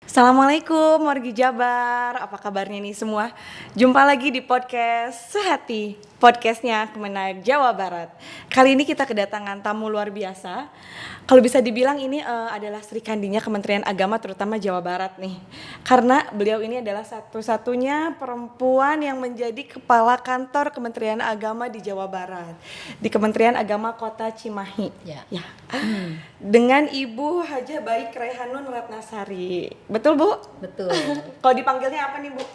Assalamualaikum wargi Jabar, apa kabarnya nih semua? Jumpa lagi di podcast Sehati, podcastnya Kemenag Jawa Barat. Kali ini kita kedatangan tamu luar biasa. Kalau bisa dibilang ini adalah Sri Kandinya Kementerian Agama terutama Jawa Barat nih. Karena beliau ini adalah satu-satunya perempuan yang menjadi kepala kantor Kementerian Agama di Jawa Barat. Di Kementerian Agama Kota Cimahi. Ya. Dengan Ibu Hajah Baik Raihanun Ratnasari. Betul, Bu? Betul. Kalau dipanggilnya apa nih, Bu?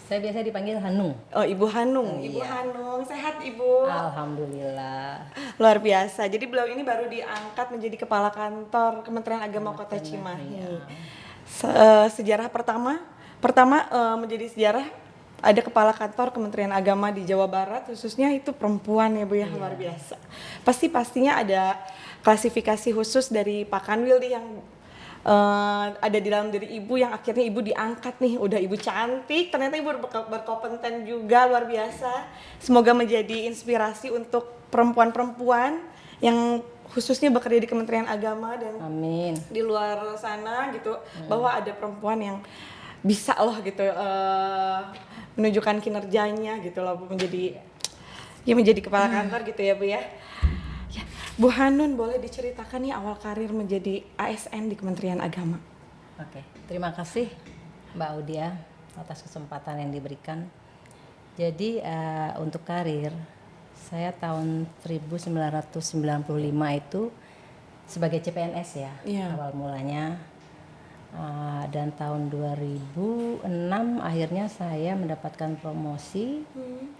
Saya biasa dipanggil Hanung. Oh, Ibu Hanung. Oh, Ibu iya. Hanung, sehat Ibu? Alhamdulillah. Luar biasa. Jadi beliau ini baru diangkat menjadi kepala kantor Kementerian Agama Kota Tengah, Cimahi. iya. Sejarah pertama menjadi sejarah ada kepala kantor Kementerian Agama di Jawa Barat, khususnya itu perempuan ya Bu ya, luar biasa. Pastinya ada klasifikasi khusus dari Pak Kanwil nih yang ada di dalam diri ibu yang akhirnya ibu diangkat nih, udah ibu cantik, ternyata ibu berkompeten juga, luar biasa. Semoga menjadi inspirasi untuk perempuan-perempuan yang khususnya bekerja di Kementerian Agama dan Amin. di luar sana gitu, bahwa ada perempuan yang bisa loh gitu menunjukkan kinerjanya gitu loh, menjadi kepala kantor gitu ya Bu ya. Ya, Bu Hanun, boleh diceritakan nih awal karir menjadi ASN di Kementerian Agama? Oke. Terima kasih Mbak Audia atas kesempatan yang diberikan. Jadi untuk karir saya tahun 1995 itu sebagai CPNS ya, Iya. awal mulanya. Dan tahun 2006 akhirnya saya mendapatkan promosi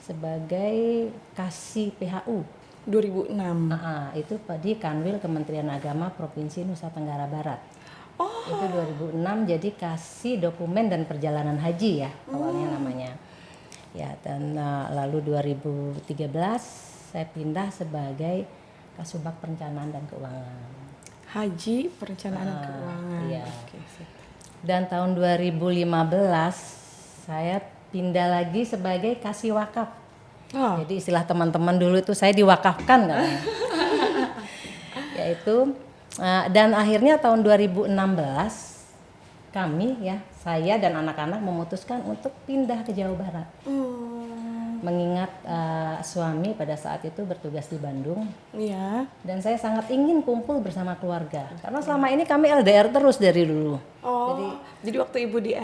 sebagai Kasih PHU. 2006. Itu di Kanwil Kementerian Agama Provinsi Nusa Tenggara Barat. Oh. Itu 2006 jadi Kasih Dokumen dan Perjalanan Haji ya awalnya namanya. Ya, dan lalu 2013 saya pindah sebagai Kasubag Perencanaan dan Keuangan. Haji, Perencanaan dan Keuangan. Iya. Oke, sip. Dan tahun 2015 saya pindah lagi sebagai Kasih Wakaf. Oh. Jadi istilah teman-teman dulu itu saya diwakafkan kan. Yaitu dan akhirnya tahun 2016 kami ya, saya dan anak-anak memutuskan untuk pindah ke Jawa Barat. Mengingat suami pada saat itu bertugas di Bandung. Iya. Dan saya sangat ingin kumpul bersama keluarga. Karena selama ini kami LDR terus dari dulu. Oh. Jadi waktu ibu Di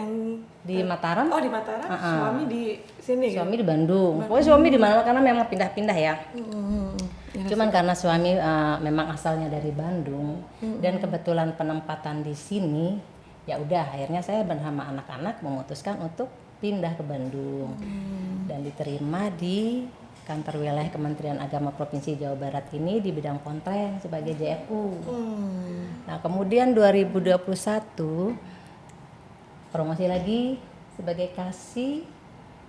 Mataram. di Mataram, suami di sini kan? Suami di Bandung. Pokoknya suami di mana karena memang pindah-pindah ya. Cuman karena suami memang asalnya dari Bandung dan kebetulan penempatan di sini, ya udah akhirnya saya bersama anak-anak memutuskan untuk pindah ke Bandung dan diterima di kantor wilayah Kementerian Agama Provinsi Jawa Barat ini di bidang kontren sebagai JFU. Nah kemudian 2021 promosi lagi sebagai Kasih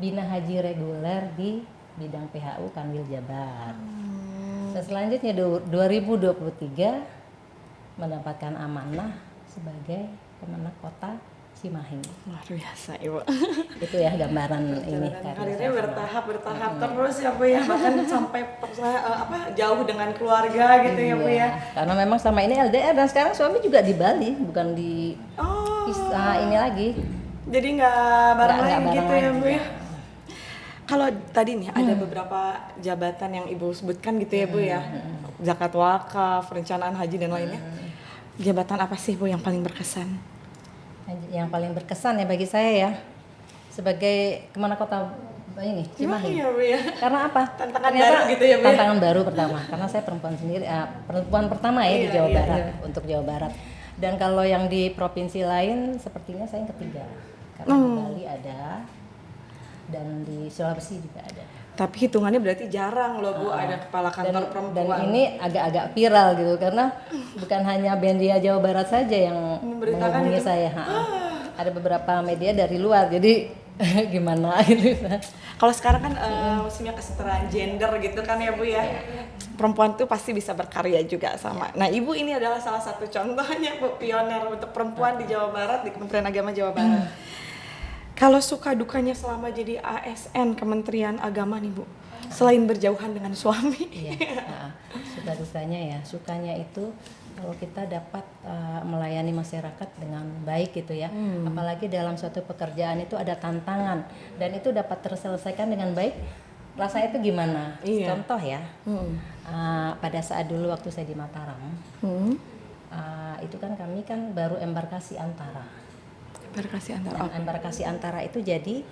Bina Haji Reguler di bidang PHU Kanwil Jabar. Dan selanjutnya 2023 mendapatkan amanah sebagai Kemenag Kota Cimahi. Luar biasa Ibu. Itu ya gambaran ini Karirnya bertahap terus ya Bu ya, bahkan sampai jauh dengan keluarga gitu ya Bu ya. Karena memang selama ini LDR dan sekarang suami juga di Bali, bukan di ini lagi. Jadi nggak bareng Nggak lagi bareng gitu ya lagi, Bu ya. ya. Kalau tadi nih ada beberapa jabatan yang Ibu sebutkan gitu ya Bu ya. Zakat wakaf, perencanaan haji dan lainnya. Jabatan apa sih Bu yang paling berkesan? Yang paling berkesan ya bagi saya ya sebagai Kemenag Kota ini Cimahi. Ya Bu ya. Karena apa? Tantangan baru gitu ya Bu ya? Tantangan baru pertama karena saya perempuan sendiri, perempuan pertama ya di Jawa Barat untuk Jawa Barat. Dan kalau yang di provinsi lain sepertinya saya yang ketiga. Karena di Bali ada dan di Sulawesi juga ada. Tapi hitungannya berarti jarang loh Bu ada kepala kantor perempuan. Dan ini agak-agak viral gitu karena bukan hanya Bendia Jawa Barat saja yang menghubungi saya. Ada beberapa media dari luar jadi gimana gitu. Kalau sekarang kan musimnya kesetaraan gender gitu kan ya Bu ya. Perempuan tuh pasti bisa berkarya juga sama. Nah Ibu ini adalah salah satu contohnya Bu, pioner untuk perempuan di Jawa Barat di Kementerian Agama Jawa Barat. Kalau suka dukanya selama jadi ASN Kementerian Agama nih Bu, selain berjauhan dengan suami. Iya. Suka dukanya ya, sukanya itu kalau kita dapat melayani masyarakat dengan baik gitu ya. Apalagi dalam suatu pekerjaan itu ada tantangan dan itu dapat terselesaikan dengan baik. Rasanya itu gimana? Iya. Contoh ya, pada saat dulu waktu saya di Mataram, itu kan kami kan baru embarkasi antara. Embarkasi antara. Dan embarkasi antara itu jadi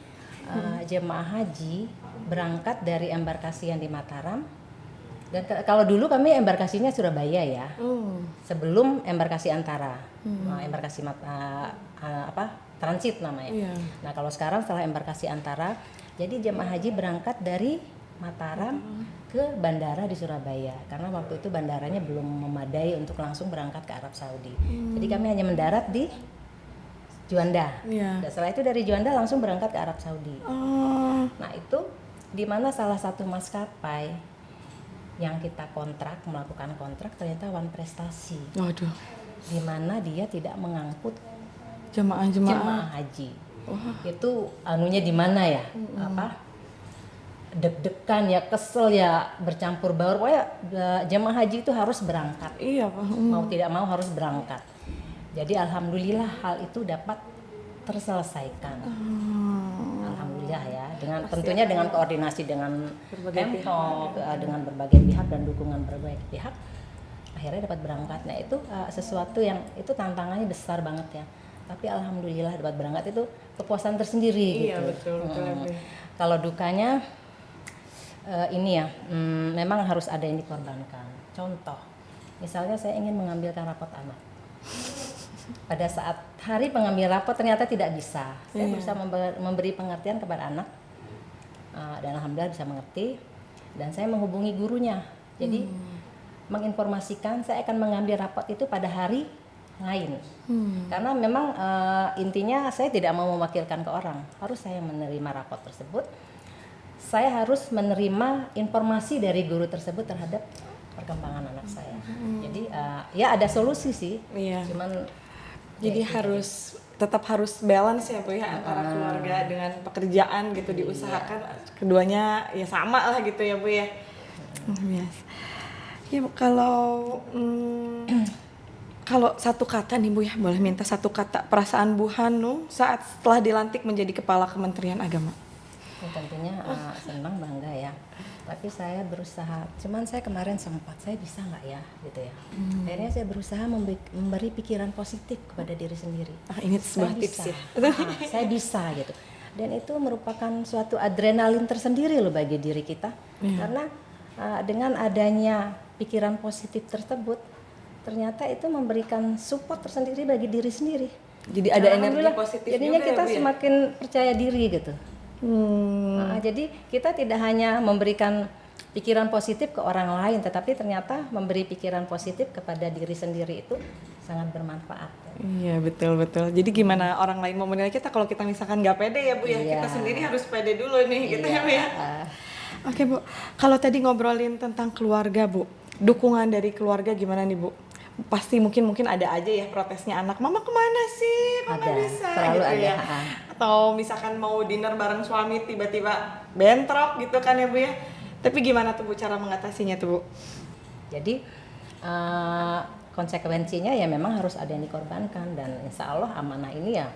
jemaah haji berangkat dari embarkasi yang di Mataram. Dan kalau dulu kami embarkasinya Surabaya ya, sebelum embarkasi antara, embarkasi transit namanya. Iya. Nah kalau sekarang setelah embarkasi antara, jadi jemaah haji berangkat dari Mataram ke bandara di Surabaya, karena waktu itu bandaranya belum memadai untuk langsung berangkat ke Arab Saudi. Jadi kami hanya mendarat di Juanda. Iya. Dan setelah itu dari Juanda langsung berangkat ke Arab Saudi. Oh. Nah itu di mana salah satu maskapai yang kita melakukan kontrak ternyata One Prestasi, Waduh. di mana dia tidak mengangkut Jemaah. haji. Itu anunya di mana ya? Deg-degan ya, kesel ya, bercampur baur. Pokoknya jemaah haji itu harus berangkat. Iya, Pak. Mau tidak mau harus berangkat. Jadi alhamdulillah hal itu dapat terselesaikan. Alhamdulillah ya, tentunya dengan koordinasi dengan Pemkot, dengan berbagai pihak dan dukungan berbagai pihak, akhirnya dapat berangkat. Nah itu sesuatu yang itu tantangannya besar banget ya. Tapi alhamdulillah dapat berangkat itu kepuasan tersendiri Iya, gitu. betul. Kalau dukanya ini ya, memang harus ada yang dikorbankan. Contoh, misalnya saya ingin mengambilkan rapot anak. Pada saat hari pengambil rapot ternyata tidak bisa. Saya berusaha memberi pengertian kepada anak, dan alhamdulillah bisa mengerti. Dan saya menghubungi gurunya. Jadi menginformasikan saya akan mengambil rapot itu pada hari lain. Karena memang intinya saya tidak mau mewakilkan ke orang. Harus saya menerima rapot tersebut. Saya harus menerima informasi dari guru tersebut terhadap perkembangan anak saya. Jadi ya ada solusi sih. Iya. Cuman Jadi tetap harus balance ya Bu ya, antara keluarga dengan pekerjaan gitu, diusahakan keduanya ya sama lah gitu ya Bu ya. Biasa. Ya Bu, kalau satu kata nih Bu ya, boleh minta satu kata perasaan Bu Hanum saat setelah dilantik menjadi Kepala Kementerian Agama. Ya, tentunya senang, bangga ya. Tapi saya berusaha, cuman saya kemarin sempat, saya bisa nggak ya gitu ya. Akhirnya saya berusaha memberi pikiran positif kepada diri sendiri. Ini sebuah tips ya. Saya bisa gitu. Dan itu merupakan suatu adrenalin tersendiri loh bagi diri kita. Karena dengan adanya pikiran positif tersebut, ternyata itu memberikan support tersendiri bagi diri sendiri. Jadi ada energi positif jadinya juga kita ya, Bu, ya? semakin percaya diri gitu. Jadi kita tidak hanya memberikan pikiran positif ke orang lain, tetapi ternyata memberi pikiran positif kepada diri sendiri itu sangat bermanfaat. Iya, betul. Jadi gimana orang lain mau menilai kita kalau kita misalkan nggak pede ya Bu ya, kita sendiri harus pede dulu nih gitu ya Bu ya. Oke Bu, kalau tadi ngobrolin tentang keluarga Bu, dukungan dari keluarga gimana nih Bu? Pasti mungkin ada aja ya protesnya anak, mama kemana sih, mama Ada, bisa selalu gitu ada. ya. Atau misalkan mau dinner bareng suami tiba-tiba bentrok gitu kan ya Bu ya. Tapi gimana tuh Bu cara mengatasinya tuh Bu? Jadi konsekuensinya ya memang harus ada yang dikorbankan, dan insya Allah amanah ini ya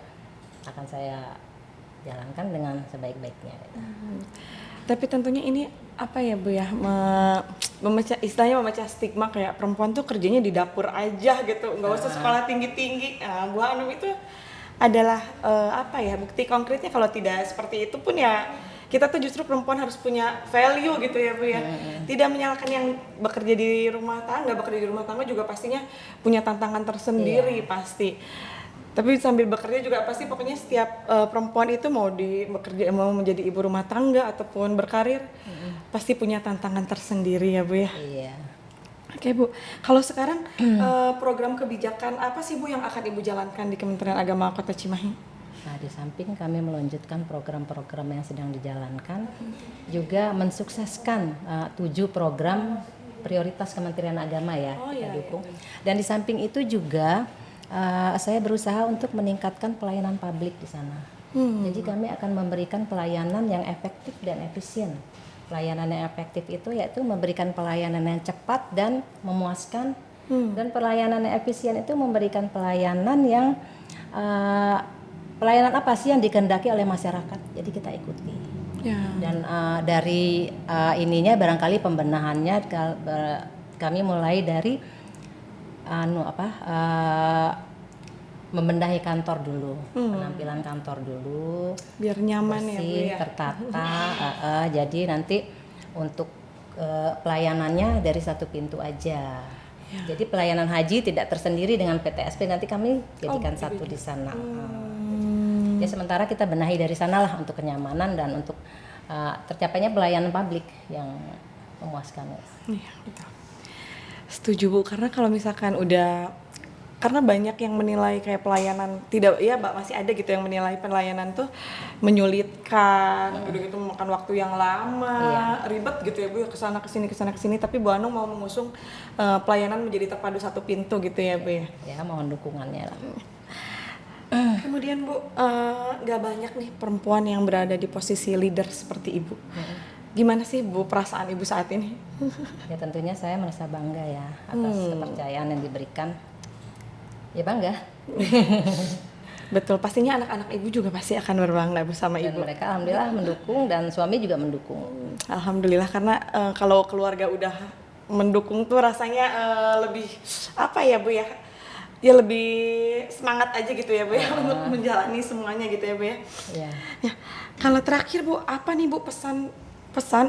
akan saya jalankan dengan sebaik-baiknya. Tapi tentunya ini apa ya Bu ya, memecah stigma kayak perempuan tuh kerjanya di dapur aja gitu, nggak usah sekolah tinggi-tinggi. Nah, Bu Hanum itu adalah apa ya, bukti konkretnya kalau tidak seperti itu pun ya kita tuh justru perempuan harus punya value gitu ya Bu ya. Tidak menyalahkan yang bekerja di rumah tangga juga pastinya punya tantangan tersendiri pasti. Tapi sambil bekerja juga pasti pokoknya setiap perempuan itu mau menjadi ibu rumah tangga ataupun berkarir pasti punya tantangan tersendiri ya Bu ya. Iya. Oke Bu, kalau sekarang program kebijakan apa sih Bu yang akan Ibu jalankan di Kementerian Agama Kota Cimahi? Nah, di samping kami melanjutkan program-program yang sedang dijalankan, juga mensukseskan 7 program prioritas Kementerian Agama ya, kita dukung. Dan di samping itu juga saya berusaha untuk meningkatkan pelayanan publik di sana. Jadi kami akan memberikan pelayanan yang efektif dan efisien. Pelayanan yang efektif itu yaitu memberikan pelayanan yang cepat dan memuaskan Dan pelayanan yang efisien itu memberikan pelayanan yang pelayanan apa sih yang dikehendaki oleh masyarakat. Jadi kita ikuti. Ya. Dan dari ininya barangkali pembenahannya kami mulai dari membenahi kantor dulu, penampilan kantor dulu, Biar nyaman ya Bu bersih, ya. tertata. Jadi nanti untuk pelayanannya dari satu pintu aja. Jadi pelayanan haji tidak tersendiri dengan PTSP, nanti kami jadikan satu di sana. Ya sementara kita benahi dari sanalah untuk kenyamanan dan untuk tercapainya pelayanan publik yang memuaskan. Iya, betul. Setuju Bu, karena kalau misalkan karena banyak yang menilai kayak pelayanan tidak, ya Mbak, masih ada gitu yang menilai pelayanan tuh menyulitkan, udah gitu memakan waktu yang lama, ribet gitu ya Bu, kesana kesini, tapi Bu Anung mau mengusung pelayanan menjadi terpadu satu pintu gitu ya Bu ya. Ya mohon dukungannya lah. Kemudian Bu, gak banyak nih perempuan yang berada di posisi leader seperti Ibu. Gimana sih Bu perasaan Ibu saat ini? Ya tentunya saya merasa bangga ya atas kepercayaan yang diberikan. Ya bangga. Betul, pastinya anak-anak Ibu juga pasti akan berbangga bersama Dan Ibu. mereka alhamdulillah mendukung dan suami juga mendukung. Alhamdulillah, karena kalau keluarga udah mendukung tuh rasanya lebih apa ya Bu ya? Ya lebih semangat aja gitu ya Bu ya untuk menjalani semuanya gitu ya Bu ya. Iya. Ya, kalau terakhir Bu, apa nih Bu pesan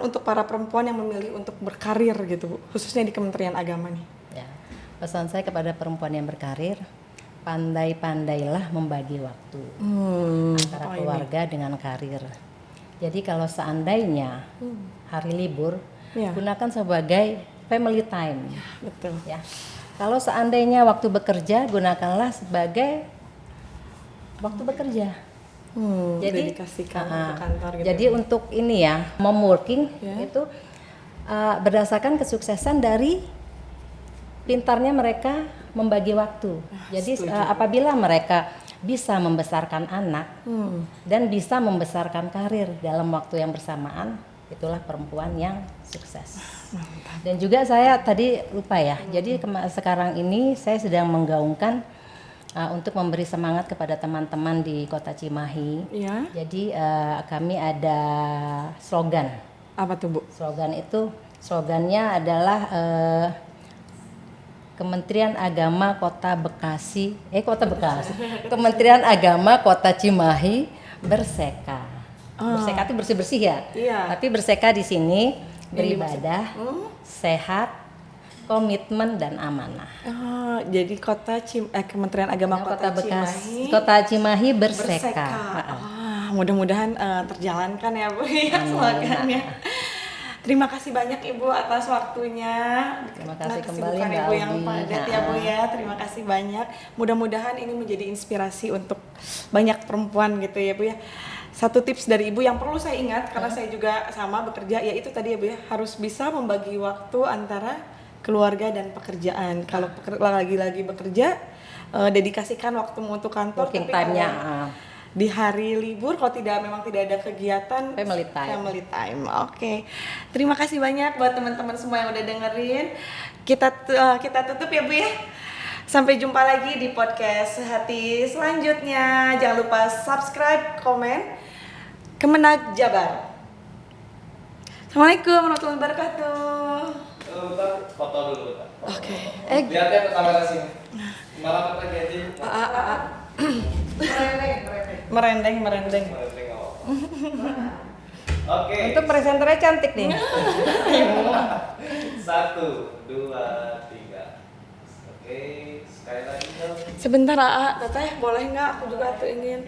untuk para perempuan yang memilih untuk berkarir gitu Bu, khususnya di Kementerian Agama nih? Ya. Pesan saya kepada perempuan yang berkarir, pandai-pandailah membagi waktu antara keluarga dengan karir. Jadi kalau seandainya hari libur, gunakan sebagai family time. Betul. Ya. Kalau seandainya waktu bekerja, gunakanlah sebagai waktu bekerja. Jadi dedikasikan untuk kantor gitu. Jadi untuk ini ya, mom working itu berdasarkan kesuksesan dari pintarnya mereka membagi waktu. Jadi apabila mereka bisa membesarkan anak dan bisa membesarkan karir dalam waktu yang bersamaan, itulah perempuan yang sukses. Dan juga saya tadi lupa ya. Jadi sekarang ini saya sedang menggaungkan untuk memberi semangat kepada teman-teman di Kota Cimahi. Iya. Jadi kami ada slogan. Apa tuh Bu? Slogannya adalah Kementerian Agama Kota Bekasi. Kementerian Agama Kota Cimahi berseka. Berseka itu bersih-bersih ya. Iya. Tapi berseka di sini beribadah, sehat, komitmen dan amanah. Oh, jadi Kementerian Agama Kota Cimahi. Kota Cimahi berseka. Mudah-mudahan terjalankan ya Bu ya slogannya. Terima kasih banyak Ibu atas waktunya. Terima kasih kembali kesibukan Mbak Ibu yang Aldi. padat ya Bu ya. Terima kasih banyak. Mudah-mudahan ini menjadi inspirasi untuk banyak perempuan gitu ya Bu ya. Satu tips dari Ibu yang perlu saya ingat karena saya juga sama bekerja, yaitu tadi ya Bu ya, harus bisa membagi waktu antara keluarga dan pekerjaan. Kalau lagi-lagi bekerja, dedikasikan waktumu untuk kantor. Working tapi time-nya. Di hari libur kalau memang tidak ada kegiatan, Family time. Family time. Oke. Terima kasih banyak buat teman-teman semua yang udah dengerin. Kita tutup ya Bu ya. Sampai jumpa lagi di podcast Sehati selanjutnya. Jangan lupa subscribe, komen. Kemenag Jabar. Assalamualaikum warahmatullahi wabarakatuh. Foto dulu Kak. Oke. Lihatnya ke kamera sini. Malah pakai gaji. Merendeng. Oke. Untuk presenternya cantik nih. 1, 2, 3. Oke, sekali lagi dong. Sebentar Teteh, boleh nggak? Aku juga tuh ingin.